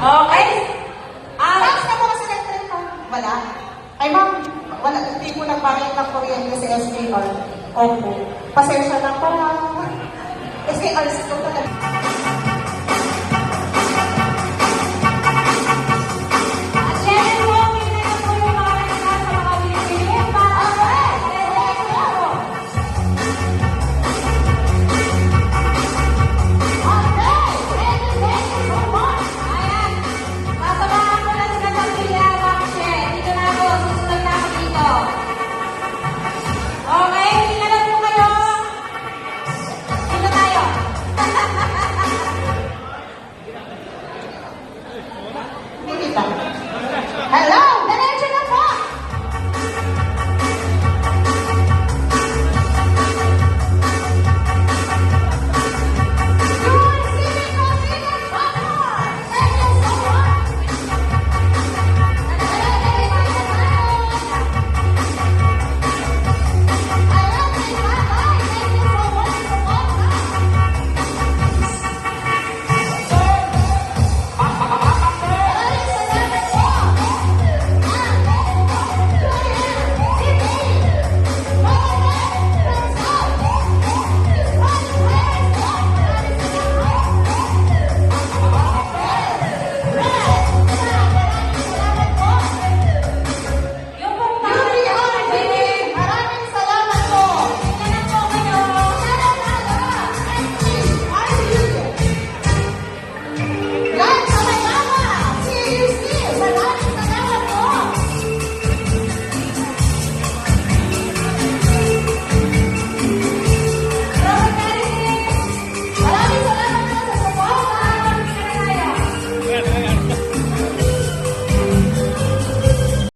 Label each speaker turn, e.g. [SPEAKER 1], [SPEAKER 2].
[SPEAKER 1] Okay.
[SPEAKER 2] Tapos na po kasi electric pa. Wala. Ay ma'am, wala. Hindi po nagbayad ng kuryente si SKR. Opo. Pasensya na po. SKR, ito talaga.